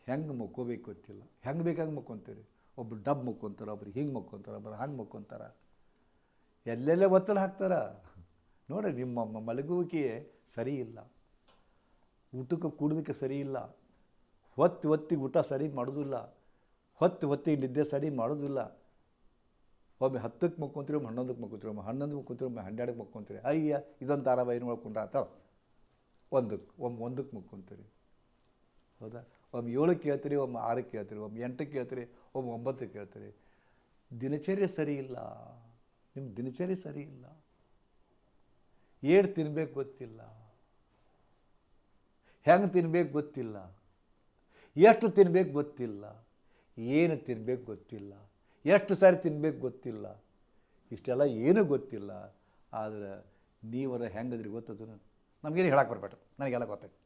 ಹೆಂಗೆ ಮಕ್ಕೋಬೇಕು ಗೊತ್ತಿಲ್ಲ, ಹೆಂಗೆ ಬೇಕಾಗಿ ಮಕ್ಕೊತೀರಿ. ಒಬ್ರು ಡಬ್ ಮಕ್ಕೊತಾರೆ, ಒಬ್ರು ಹಿಂಗೆ ಮಕ್ಕೊತಾರೆ, ಒಬ್ರು ಹಂಗೆ ಮಕ್ಕೊತಾರೆ, ಎಲ್ಲೆಲ್ಲೇ ಒತ್ತಡ ಹಾಕ್ತಾರೆ. ನೋಡಿರಿ, ನಿಮ್ಮ ಮಲಗುವಿಕೆ ಸರಿ ಇಲ್ಲ, ಊಟಕ್ಕೆ ಕೂಡೋದಕ್ಕೆ ಸರಿ ಇಲ್ಲ, ಹೊತ್ತಿಗೆ ಊಟ ಸರಿ ಮಾಡೋದಿಲ್ಲ, ಹೊತ್ತಿಗೆ ನಿದ್ದೆ ಸರಿ ಮಾಡೋದಿಲ್ಲ. ಒಮ್ಮೆ 10ಕ್ಕೆ ಮಕ್ಕೊಂತೀರಿ, ಒಮ್ಮೆ 11ಕ್ಕೆ ಮಕ್ಕೊಂತೀರಿ, ಒಮ್ಮೆ 11ಕ್ಕೆ ಮಕ್ಕೊಂತೀರಿ, ಒಮ್ಮೆ 12ಕ್ಕೆ ಮಕ್ಕೊಂತೀರಿ. ಅಯ್ಯ ಇದೊಂದು ಧಾರಾವಾಹಿ ನೋಡ್ಕೊಂಡ್ರೆ ಆತ ಒಂದಕ್ಕೆ ಮಕ್ಕೊಂತೀರಿ. ಹೌದಾ? ಒಮ್ಮೆ 7ಕ್ಕೆ ಕೇಳ್ತೀರಿ, ಒಮ್ಮೆ 6ಕ್ಕೆ ಕೇಳ್ತೀರಿ, ಒಮ್ಮೆ 8ಕ್ಕೆ ಕೇಳ್ತೀರಿ, ಒಮ್ಮೆ 9ಕ್ಕೆ ಕೇಳ್ತೀರಿ. ದಿನಚರ್ಯೆ ಸರಿ ಇಲ್ಲ, ನಿಮ್ಮ ದಿನಚರ್ಯೆ ಸರಿ ಇಲ್ಲ. ಏನು ತಿನ್ಬೇಕು ಗೊತ್ತಿಲ್ಲ, ಹೆಂಗೆ ತಿನ್ಬೇಕು ಗೊತ್ತಿಲ್ಲ, ಎಷ್ಟು ತಿನ್ಬೇಕು ಗೊತ್ತಿಲ್ಲ, ಏನು ತಿನ್ಬೇಕು ಗೊತ್ತಿಲ್ಲ, ಎಷ್ಟು ಸಾರಿ ತಿನ್ಬೇಕು ಗೊತ್ತಿಲ್ಲ. ಇಷ್ಟೆಲ್ಲ ಏನೂ ಗೊತ್ತಿಲ್ಲ. ಆದರೆ ನೀವರ ಹೆಂಗದ್ರಿ ಗೊತ್ತದನು? ನಮಗೇನು ಹೇಳಕ್ಕೆ ಬರಬೇಡ, ನನಗೆಲ್ಲ ಗೊತ್ತಾಯ್ತು.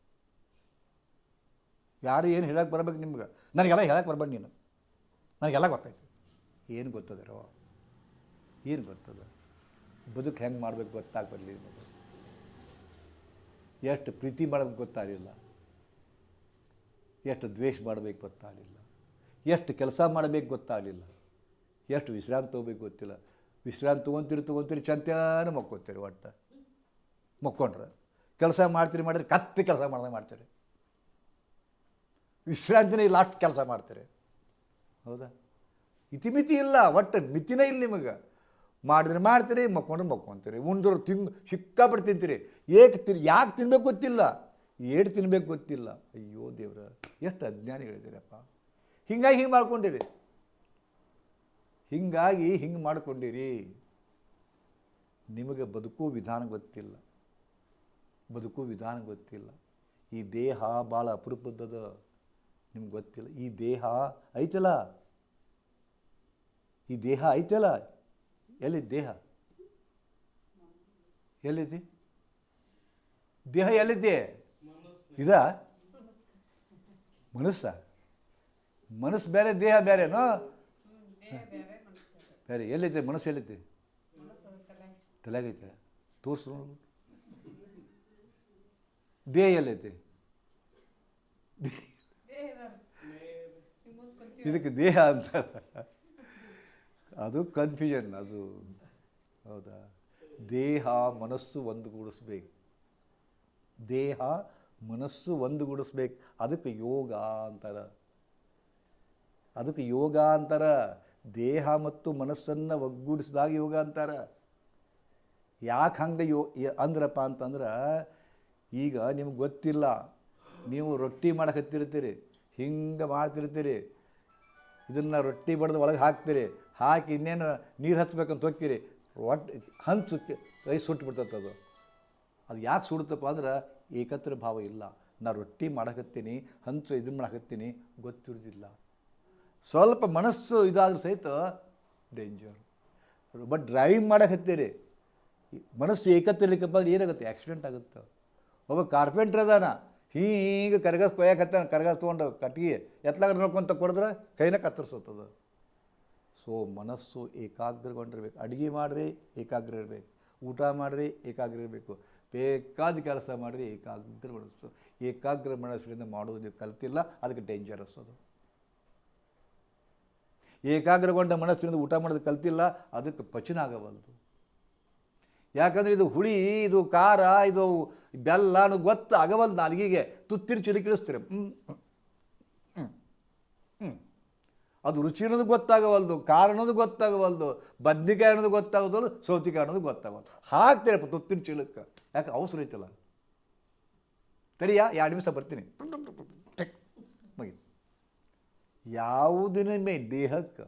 ಯಾರು ಏನು ಹೇಳಕ್ಕೆ ಬರಬೇಕು ನಿಮ್ಗೆ? ನನಗೆಲ್ಲ ಹೇಳಕ್ಕೆ ಬರಬೇಡ ನೀನು, ನನಗೆಲ್ಲ ಗೊತ್ತಾಯ್ತು. ಏನು ಗೊತ್ತದಿರೋ? ಏನು ಗೊತ್ತದ? ಬದುಕು ಹೆಂಗೆ ಮಾಡ್ಬೇಕು ಗೊತ್ತಾಗ್ಬರಲಿ ನಿಮಗೆ. ಎಷ್ಟು ಪ್ರೀತಿ ಮಾಡೋಕ್ಕೆ ಗೊತ್ತಾಗಲಿಲ್ಲ, ಎಷ್ಟು ದ್ವೇಷ ಮಾಡಬೇಕು ಗೊತ್ತಾಗಲಿಲ್ಲ, ಎಷ್ಟು ಕೆಲಸ ಮಾಡಬೇಕು ಗೊತ್ತಾಗಲಿಲ್ಲ, ಎಷ್ಟು ವಿಶ್ರಾಂತಿ ತೊಗೋಬೇಕು ಗೊತ್ತಿಲ್ಲ. ವಿಶ್ರಾಂತಿ ತೊಗೊತೀರಿ ಚಂತಾನು ಮಕ್ಕೋತೀರಿ. ಒಟ್ಟು ಮಕ್ಕೊಂಡ್ರೆ ಕೆಲಸ ಮಾಡಿದ್ರೆ ಕತ್ತಿ ಕೆಲಸ ಮಾಡ್ತೀರಿ. ವಿಶ್ರಾಂತಿನೇ ಇಲ್ಲ, ಅಷ್ಟು ಕೆಲಸ ಮಾಡ್ತೀರಿ. ಹೌದಾ? ಇತಿಮಿತಿ ಇಲ್ಲ, ಒಟ್ಟು ಮಿತಿನೇ ಇಲ್ಲ ನಿಮಗೆ. ಮಾಡಿದ್ರೆ ಮಾಡ್ತೀರಿ, ಮಕ್ಕೊಂತೀರಿ. ಉಂಡ್ರು ಸಿಕ್ಕಾಪಟ್ಟು ತಿಂತೀರಿ. ಯಾಕೆ ತಿನ್ಬೇಕು ಗೊತ್ತಿಲ್ಲ, ಏಟು ತಿನ್ಬೇಕು ಗೊತ್ತಿಲ್ಲ. ಅಯ್ಯೋ ದೇವ್ರ, ಎಷ್ಟು ಅಜ್ಞಾನಿಗಳಿದ್ದೀರಪ್ಪ. ಹಿಂಗಾಗಿ ಹಿಂಗೆ ಮಾಡ್ಕೊಂಡಿರಿ, ಹಿಂಗೆ ಮಾಡ್ಕೊಂಡಿರಿ. ನಿಮಗೆ ಬದುಕೋ ವಿಧಾನ ಗೊತ್ತಿಲ್ಲ, ಈ ದೇಹ ಭಾಳ ಅಪರೂಪದ್ದದ, ನಿಮ್ಗೆ ಗೊತ್ತಿಲ್ಲ. ಈ ದೇಹ ಐತಲ್ಲ, ಎಲ್ಲಿದೆ ದೇಹ? ಎಲ್ಲಿದೆ ದೇಹ? ಎಲ್ಲಿದೆ? ಇದ ಮನಸ್ಸು ಬೇರೆ, ದೇಹ ಬೇರೆನೋ? ಬೇರೆ. ಎಲ್ಲಿದೆ ಮನಸ್ಸು? ಎಲ್ಲಿದೆ? ತಲೆಗೈತೆ. ತೋರಿಸು. ದೇಹ ಎಲ್ಲೈತೆ? ಇದಕ್ಕೆ ದೇಹ ಅಂತ ಅದು ಕನ್ಫ್ಯೂಷನ್ ಅದು. ಹೌದಾ? ದೇಹ ಮನಸ್ಸು ಒಂದುಗೂಡಿಸ್ಬೇಕು, ದೇಹ ಮನಸ್ಸು ಒಂದುಗೂಡಿಸ್ಬೇಕು. ಅದಕ್ಕೆ ಯೋಗ ಅಂತಾರೆ. ದೇಹ ಮತ್ತು ಮನಸ್ಸನ್ನು ಒಗ್ಗೂಡಿಸಿದಾಗ ಯೋಗ ಅಂತಾರೆ. ಯಾಕೆ ಹಂಗೆ ಅಂದ್ರಪ್ಪ ಅಂತಂದ್ರೆ, ಈಗ ನಿಮ್ಗೆ ಗೊತ್ತಿಲ್ಲ, ನೀವು ರೊಟ್ಟಿ ಮಾಡಕತ್ತಿರ್ತೀರಿ, ಹಿಂಗೆ ಮಾಡ್ತಿರ್ತೀರಿ, ಇದನ್ನು ರೊಟ್ಟಿ ಬಡ್ದು ಒಳಗೆ ಹಾಕ್ತೀರಿ, ಹಾಕಿ ಇನ್ನೇನು ನೀರು ಹಚ್ಬೇಕಂತ ಹೋಗ್ತೀರಿ, ಹಂಚು ಕೈ ಸುಟ್ಟು ಬಿಡ್ತದೆ. ಅದು ಯಾಕೆ ಸುಡುತ್ತಪ್ಪ ಅಂದ್ರೆ ಏಕತ್ರ ಭಾವ ಇಲ್ಲ. ನಾ ರೊಟ್ಟಿ ಮಾಡಕತ್ತೀನಿ, ಹಂಚು ಇದನ್ನು ಮಾಡಕತ್ತೀನಿ, ಗೊತ್ತಿರೋದಿಲ್ಲ. ಸ್ವಲ್ಪ ಮನಸ್ಸು ಇದಾದ್ರೆ ಸಹಿತ ಡೇಂಜರ್. ಬಟ್ ಡ್ರೈವಿಂಗ್ ಮಾಡಕತ್ತೀರಿ, ಮನಸ್ಸು ಏಕತ್ತಿರ್ಲಿಕ್ಕಪ್ಪ ಅಂದ್ರೆ ಏನಾಗುತ್ತೆ? ಆಕ್ಸಿಡೆಂಟ್ ಆಗುತ್ತೆ. ಒಬ್ಬ ಕಾರ್ಪೆಂಟ್ರ್ ಅದಾನ, ಹೀಗೆ ಕರ್ಗಸ್ ಕೊಯ್ಯಕತ್ತಾನ, ಕರ್ಗಸ್ ತೊಗೊಂಡು ಕಟ್ಟಿಗೆ ಎತ್ಲಾಗ ನೋಡ್ಕೊಂತ ಕೊಡಿದ್ರೆ ಕೈನ ಕತ್ತರಿಸುತ್ತದೆ. ಸೊ ಮನಸ್ಸು ಏಕಾಗ್ರಗೊಂಡಿರ್ಬೇಕು. ಅಡುಗೆ ಮಾಡಿರಿ ಏಕಾಗ್ರ ಇರಬೇಕು, ಊಟ ಮಾಡಿರಿ ಏಕಾಗ್ರ ಇರಬೇಕು, ಬೇಕಾದ ಕೆಲಸ ಮಾಡಿರಿ ಏಕಾಗ್ರ ಮನಸ್ಸು. ಏಕಾಗ್ರ ಮನಸ್ಸಿನಿಂದ ಮಾಡೋದು ನೀವು ಕಲ್ತಿಲ್ಲ, ಅದಕ್ಕೆ ಡೇಂಜರಸ್ ಅದು. ಏಕಾಗ್ರಗೊಂಡ ಮನಸ್ಸಿನಿಂದ ಊಟ ಮಾಡೋದು ಕಲ್ತಿಲ್ಲ, ಅದಕ್ಕೆ ಪಚನ ಆಗಬಲ್ಲದು. ಯಾಕಂದರೆ ಇದು ಹುಳಿ, ಇದು ಖಾರ, ಇದು ಬೆಲ್ಲ ಅನ್ನೋದು ಗೊತ್ತಾಗವಲ್ದು ನಾಲಿಗೆಗೆ. ತುತ್ತಿರಿ ಚಿಲಿಕಿಳಿಸ್ತೀರಿ, ಅದು ರುಚಿ ಅನ್ನೋದು ಗೊತ್ತಾಗವಲ್ದು, ಖಾರ ಅನ್ನೋದು ಗೊತ್ತಾಗವಲ್ದು, ಬದ್ನಿಕಾಯಿ ಅನ್ನೋದು ಗೊತ್ತಾಗೋದಲ್ಲ, ಸೌತಿಕಾಯಿ ಅನ್ನೋದು ಗೊತ್ತಾಗವಲ್ದು. ಹಾಕ್ತೀರಪ್ಪ ತುತ್ತಿನ ಚೀಲಕ್ಕೆ, ಯಾಕೆ ಅವಸರ ಐತಲ್ಲ. ತಡಿಯಾ 2 ನಿಮಿಷ ಬರ್ತೀನಿ, ಮುಗಿ. ಯಾವುದನ್ನೇ ದೇಹಕ್ಕೆ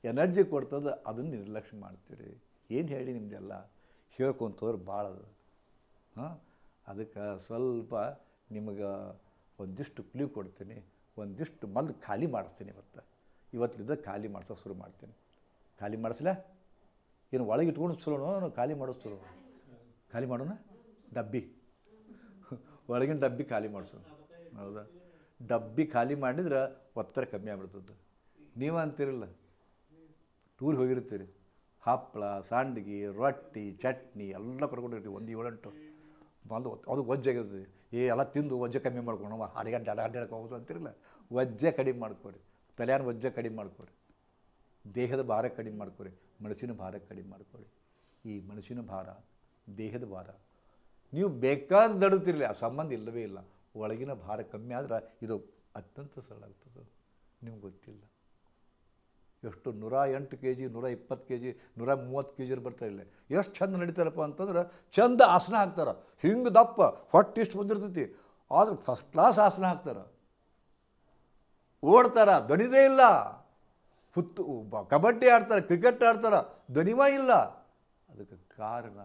ಎನರ್ಜಿ ಕೊಡ್ತದೆ ಅದನ್ನು ನಿರ್ಲಕ್ಷ್ಯ ಮಾಡ್ತೀರಿ. ಏನು ಹೇಳಿ ನಿಮ್ಮದೆಲ್ಲ ಹೇಳ್ಕೊಂತವ್ರು ಭಾಳ ಅದು. ಅದಕ್ಕೆ ಸ್ವಲ್ಪ ನಿಮಗೆ ಒಂದಿಷ್ಟು ಕ್ಲೂ ಕೊಡ್ತೀನಿ, ಒಂದಿಷ್ಟು ಮೊದಲು ಖಾಲಿ ಮಾಡಿಸ್ತೀನಿ. ಇವತ್ತಿನಿಂದ ಖಾಲಿ ಮಾಡ್ಸೋಕೆ ಶುರು ಮಾಡ್ತೀನಿ. ಖಾಲಿ ಮಾಡಿಸ್ಲಾ? ಏನು ಒಳಗೆ ಇಟ್ಕೊಂಡು ಚಲೋನೋ ಖಾಲಿ ಮಾಡೋದು ಚಲೋ? ಖಾಲಿ ಮಾಡೋಣ. ಡಬ್ಬಿ ಒಳಗಿನ ಡಬ್ಬಿ ಖಾಲಿ ಮಾಡಿಸೋಣ. ಹೌದಾ? ಡಬ್ಬಿ ಖಾಲಿ ಮಾಡಿದ್ರೆ ಒತ್ತಡ ಕಮ್ಮಿ ಆಗ್ಬಿಡ್ತದೆ. ನೀವು ಅಂತಿರಲ್ಲ, ಟೂರ್ ಹೋಗಿರ್ತೀರಿ, ಹಪ್ಪಳ, ಸಂಡ್ಗಿ, ರೊಟ್ಟಿ, ಚಟ್ನಿ ಎಲ್ಲ ಕರ್ಕೊಂಡಿರ್ತೀವಿ, 1 7 8 ಅದು ವಜ್ಜೆ ಆಗಿರ್ತದೆ. ಎಲ್ಲ ತಿಂದು ವಜ್ಜೆ ಕಮ್ಮಿ ಮಾಡ್ಕೊಳವ, ಅಡ್ಡಾಡ್ಕೊಂಡು ಹೋಗೋದು ಅಂತಿರಲ್ಲ, ವಜ್ಜೆ ಕಡಿಮೆ ಮಾಡ್ಕೊರಿ, ತಲೆಯಾನ ವಜ್ಜೆ ಕಡಿಮೆ ಮಾಡ್ಕೊರಿ, ದೇಹದ ಭಾರ ಕಡಿಮೆ ಮಾಡ್ಕೊರಿ, ಮನಸ್ಸಿನ ಭಾರ ಕಡಿಮೆ ಮಾಡ್ಕೊಳ್ಳಿ. ಈ ಮನಸ್ಸಿನ ಭಾರ, ದೇಹದ ಭಾರ ನೀವು ಬೇಕಾದ ದಡುತ್ತಿರಲಿ, ಆ ಸಂಬಂಧ ಇಲ್ಲವೇ ಇಲ್ಲ. ಒಳಗಿನ ಭಾರ ಕಮ್ಮಿ ಆದ್ರೆ ಇದು ಅತ್ಯಂತ ಸರಳ ಆಗ್ತದೆ. ನಿಮ್ಗೆ ಗೊತ್ತಿಲ್ಲ ಎಷ್ಟು 108 kg 120 kg 130 kg ಬರ್ತಾಯಿಲ್ಲ. ಎಷ್ಟು ಚಂದ ನಡೀತಾರಪ್ಪ ಅಂತಂದ್ರೆ ಚಂದ ಆಸನ ಹಾಕ್ತಾರೆ, ಹಿಂಗೆ ದಪ್ಪ ಹೊಟ್ಟೆ ಇಷ್ಟು ಬಂದಿರ್ತೈತಿ, ಆದ್ರೆ ಫಸ್ಟ್ ಕ್ಲಾಸ್ ಆಸನ ಹಾಕ್ತಾರೆ, ಓಡ್ತಾರ, ದಣಿದೇ ಇಲ್ಲ. ಕಬಡ್ಡಿ ಆಡ್ತಾರೆ, ಕ್ರಿಕೆಟ್ ಆಡ್ತಾರೆ, ದಣಿವ ಇಲ್ಲ. ಅದಕ್ಕೆ ಕಾರಣ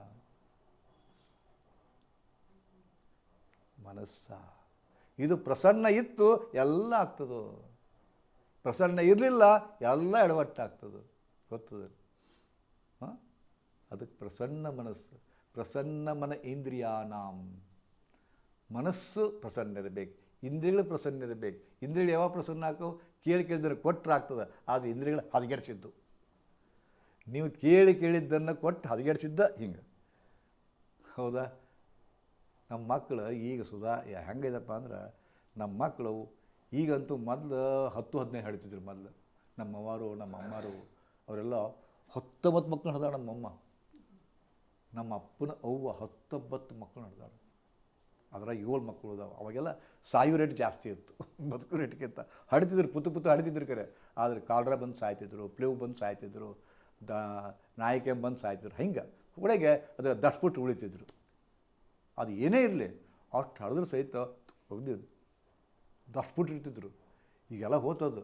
ಮನಸ್ಸ. ಇದು ಪ್ರಸನ್ನ ಇತ್ತು ಎಲ್ಲ ಆಗ್ತದೋ, ಪ್ರಸನ್ನ ಇರಲಿಲ್ಲ ಎಲ್ಲ ಎಡವಟ್ಟಾಗ್ತದೆ, ಗೊತ್ತದೆ. ಹಾಂ, ಅದಕ್ಕೆ ಪ್ರಸನ್ನ ಮನಸ್ಸು, ಪ್ರಸನ್ನ ಮನ ಇಂದ್ರಿಯಾನಾಂ. ಮನಸ್ಸು ಪ್ರಸನ್ನ ಇರಬೇಕು, ಇಂದ್ರಿಯಗಳು ಪ್ರಸನ್ನ ಇರಬೇಕು. ಇಂದ್ರಿಯಗಳು ಯಾವಾಗ ಪ್ರಸನ್ನ ಹಾಕವು? ಕೇಳಿದ್ರೆ ಕೊಟ್ಟರೆ ಆಗ್ತದೆ. ಆದರೆ ಇಂದ್ರಿಯಗಳು ಹದಗೆಡಿಸಿದ್ದು, ನೀವು ಕೇಳಿದ್ದನ್ನು ಕೊಟ್ಟು ಹದಗೆಡಿಸಿದ್ದ ಹಿಂಗೆ. ಹೌದಾ? ನಮ್ಮ ಮಕ್ಕಳು ಈಗ ಹೆಂಗಿದಪ್ಪ ಅಂದ್ರೆ, ನಮ್ಮ ಮಕ್ಕಳು ಈಗಂತೂ ಮೊದಲು 10-15 ಹೇಳ್ತಿದ್ರು. ಮೊದಲು ನಮ್ಮವರು ನಮ್ಮ ಅಮ್ಮರು ಅವರೆಲ್ಲ 19 ಮಕ್ಕಳು ಹಿಡ್ದಾಳೆ. ನಮ್ಮಮ್ಮ, ನಮ್ಮ ಅಪ್ಪನ ಅವ್ವ 19 ಮಕ್ಕಳು ಹಿಡ್ದಾಳೆ. ಅದ್ರಾಗ 7 ಮಕ್ಕಳು ಅದಾವೆ. ಅವಾಗೆಲ್ಲ ಸಾಯು ರೇಟ್ ಜಾಸ್ತಿ ಇತ್ತು, ಬದುಕು ರೇಟ್ಗಿಂತ. ಹಡ್ತಿದ್ರು, ಪುತ್ತು ಹಡ್ತಿದ್ರು ಕರೆ. ಆದರೆ ಕಾಲ್ರ ಬಂದು ಸಾಯ್ತಿದ್ರು, ಪ್ಲೇವ್ ಬಂದು ಸಾಯ್ತಿದ್ರು, ನಾಯಿಕೆ ಬಂದು ಸಾಯ್ತಿದ್ರು. ಹಿಂಗೆ ಒಳಗೆ ಅದು ದಟ್ಬಿಟ್ಟು ಉಳಿತಿದ್ರು. ಅದು ಏನೇ ಇರಲಿ ಅಷ್ಟು ಹಡಿದ್ರೆ ಸಹಿತ ಹೋಗ್ದಿದ್ದು ದಟ್ಬಿಟ್ಟು ಇರ್ತಿದ್ರು. ಈಗೆಲ್ಲ ಹೋತದು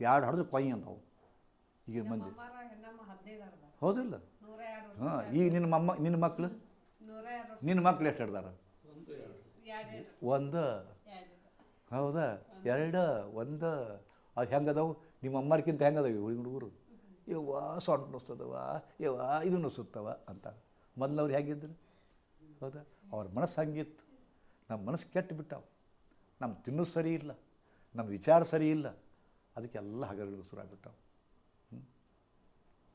2 ಹಡಿದ್ರೆ ಕೊಯ್ ಅಂತಾವು ಈಗ ಮಂದಿ, ಹೌದಿಲ್ಲ? ಹಾಂ, ಈಗ ನಿನ್ನ ಮಕ್ಕಳು ಎಷ್ಟು ಹಿಡ್ದಾರ? 1, ಹೌದಾ? 2, 1. ಅದು ಹೆಂಗದವು? ನಿಮ್ಮ ಅಮ್ಮರ್ಕಿಂತ ಹೆಂಗದವು ಹುಡುಗರು? ಯವ್ವ ಸೊಂಟ ನುಸ್ತದವ, ಯವ್ವ ಇದು ನುಸುತ್ತವ ಅಂತ. ಮೊದಲವ್ರು ಹೇಗಿದ್ರು? ಹೌದಾ? ಅವ್ರ ಮನಸ್ಸು ಹಂಗಿತ್ತು. ನಮ್ಮ ಮನಸ್ಸು ಕೆಟ್ಟು ಬಿಟ್ಟಾವು. ನಮ್ಮ ತಿನ್ನೋದು ಸರಿ ಇಲ್ಲ, ನಮ್ಮ ವಿಚಾರ ಸರಿ ಇಲ್ಲ, ಅದಕ್ಕೆಲ್ಲ ಹಗರಗಳು ಶುರುವಾಗಿಬಿಟ್ಟಾವು.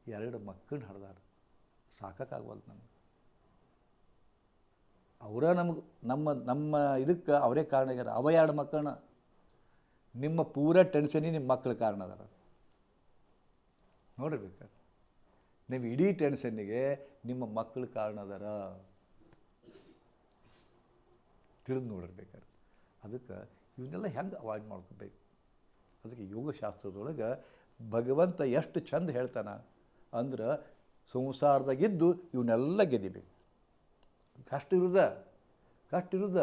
2 ಮಕ್ಕಳನ್ನ ಹಡ್ದಾರ, ಸಾಕಾಗವಲ್ದು ನಮಗೆ. ಅವರ ನಮ್ಮ ಇದಕ್ಕೆ ಅವರೇ ಕಾರಣ ಆಗ್ಯಾರ. ಅವ 2 ಮಕ್ಕಳನ್ನ, ನಿಮ್ಮ ಪೂರ ಟೆನ್ಷನಿಗೆ ನಿಮ್ಮ ಮಕ್ಕಳ ಕಾರಣ ಅದಾರ. ನೋಡಿರ್ಬೇಕಾದ್ರೆ ನೀವು ಇಡೀ ಟೆನ್ಷನ್ನಿಗೆ ನಿಮ್ಮ ಮಕ್ಕಳ ಕಾರಣ ಅದಾರ, ತಿಳಿದು ನೋಡಿರ್ಬೇಕಾದ್ರೆ. ಅದಕ್ಕೆ ಇವನ್ನೆಲ್ಲ ಹೆಂಗೆ ಅವಾಯ್ಡ್ ಮಾಡ್ಕೋಬೇಕು? ಅದಕ್ಕೆ ಯೋಗಶಾಸ್ತ್ರದೊಳಗೆ ಭಗವಂತ ಎಷ್ಟು ಚಂದ ಹೇಳ್ತಾನೆ ಅಂದ್ರೆ, ಸಂಸಾರದಾಗಿದ್ದು ಇವನ್ನೆಲ್ಲ ಗೆದಿಬೇಕು. ಕಷ್ಟ ಇರುದ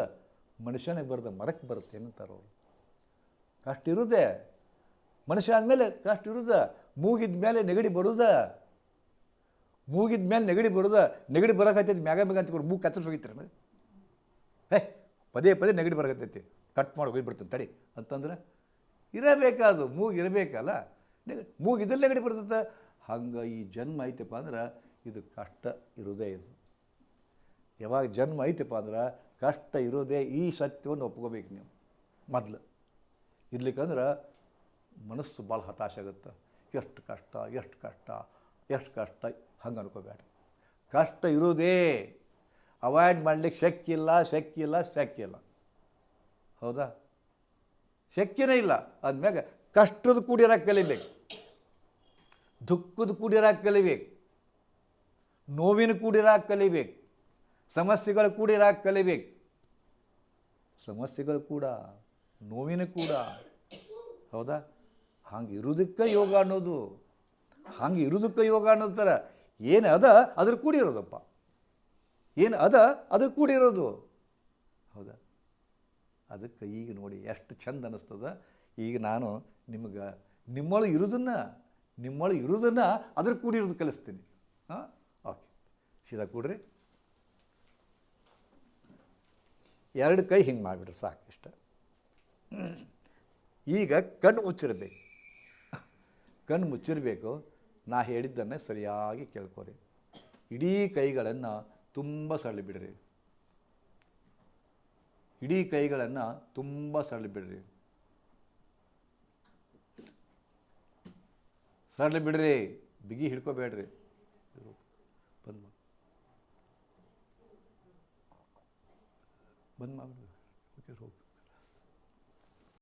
ಮನುಷ್ಯನಿಗೆ ಬರೋದು ಮರಕ್ಕೆ ಬರುತ್ತೆ ಏನಂತಾರೆ ಅವರು. ಕಷ್ಟ ಇರುದೆ ಮನುಷ್ಯ ಆದಮೇಲೆ ಕಷ್ಟ ಇರುದ. ಮೂಗಿದ ಮೇಲೆ ನೆಗಡಿ ಬರುದ, ಮೂಗಿದ ಮೇಲೆ ನೆಗಡಿ ಬರುದ. ನೆಗಡಿ ಬರೋಕತ್ತೈತಿ ಮ್ಯಾಗ ಅಂತ ಕೊಡು, ಮೂಗು ಕತ್ತರಿಸಿ ಹೋಗಿತ್ತಾರೆ. ಪದೇ ನೆಗಡಿ ಬರಕತ್ತೈತಿ, ಕಟ್ ಮಾಡಿ ಹೋಗಿಬಿಡ್ತಾನೆ ತಡಿ ಅಂತಂದ್ರೆ ಇರಬೇಕಾದು, ಮೂಗು ಇರಬೇಕಲ್ಲ. ಮೂಗಿದ್ದಲ್ಲಿ ನೆಗಡಿ ಬರ್ತದೆ. ಹಂಗೆ ಈ ಜನ್ಮ ಐತಪ್ಪ ಅಂದ್ರೆ ಇದು ಕಷ್ಟ ಇರೋದೇ. ಇದು ಯಾವಾಗ ಜನ್ಮ ಐತಪ್ಪ ಅಂದ್ರೆ ಕಷ್ಟ ಇರೋದೇ. ಈ ಸತ್ಯವನ್ನು ಒಪ್ಕೋಬೇಕು ನೀವು ಮೊದಲು. ಇರ್ಲಿಕ್ಕಂದ್ರೆ ಮನಸ್ಸು ಭಾಳ ಹತಾಶ ಆಗುತ್ತೆ. ಎಷ್ಟು ಕಷ್ಟ ಹಂಗೆ ಅನ್ಕೋಬೇಡ. ಕಷ್ಟ ಇರೋದೇ, ಅವಾಯ್ಡ್ ಮಾಡಲಿಕ್ಕೆ ಶಕ್ಯ ಇಲ್ಲ. ಹೌದಾ? ಶಕ್ಯನೇ ಇಲ್ಲ. ಆದ್ಮ್ಯಾಗ ಕಷ್ಟದ ಕೂಡಿರೋಕೆ ಕಲಿಬೇಕು, ದುಃಖದ ಕೂಡಿರೋಕೆ ಕಲಿಬೇಕು, ನೋವಿನ ಕೂಡಿರೋಕೆ ಕಲಿಬೇಕು, ಸಮಸ್ಯೆಗಳು ಕೂಡಿರೋಕೆ ಕಲಿಬೇಕು. ಸಮಸ್ಯೆಗಳು ಕೂಡ, ನೋವಿನ ಕೂಡ. ಹೌದಾ? ಹಂಗೆ ಇರೋದಕ್ಕೆ ಯೋಗ ಅನ್ನೋದು. ಹಂಗೆ ಇರೋದಕ್ಕೆ ಯೋಗ ಅನ್ನೋದು ಥರ ಏನು ಅದ ಅದ್ರ ಕೂಡಿರೋದಪ್ಪ, ಏನು ಅದ ಅದ್ರ ಕೂಡಿರೋದು. ಹೌದಾ? ಅದಕ್ಕೆ ಈಗ ನೋಡಿ ಎಷ್ಟು ಚಂದ ಅನ್ನಿಸ್ತದ. ಈಗ ನಾನು ನಿಮಗೆ ನಿಮ್ಮೊಳಗೆ ಇರೋದನ್ನು ಅದ್ರ ಕೂಡಿರೋದು ಕಲಿಸ್ತೀನಿ. ಹಾಂ, ಓಕೆ, ಸೀದಾ ಕೂಡ್ರಿ. 2 ಕೈ ಹಿಂಗೆ ಮಾಡಿಬಿಡ್ರಿ, ಸಾಕು. ಇಷ್ಟ. ಈಗ ಕಣ್ಣು ಮುಚ್ಚಿರಬೇಕು. ನಾ ಹೇಳಿದ್ದನ್ನೇ ಸರಿಯಾಗಿ ಕೇಳ್ಕೊರಿ. ಇಡೀ ಕೈಗಳನ್ನು ತುಂಬ ಸರಳಿ ಬಿಡ್ರಿ. ಸರಳಿ ಬಿಡ್ರಿ, ಬಿಗಿ ಹಿಡ್ಕೋಬೇಡ್ರಿ. ಬಂದು ಬಂದ್ ಮಾಡಿ ಓಕೆ ಹೋಗಿ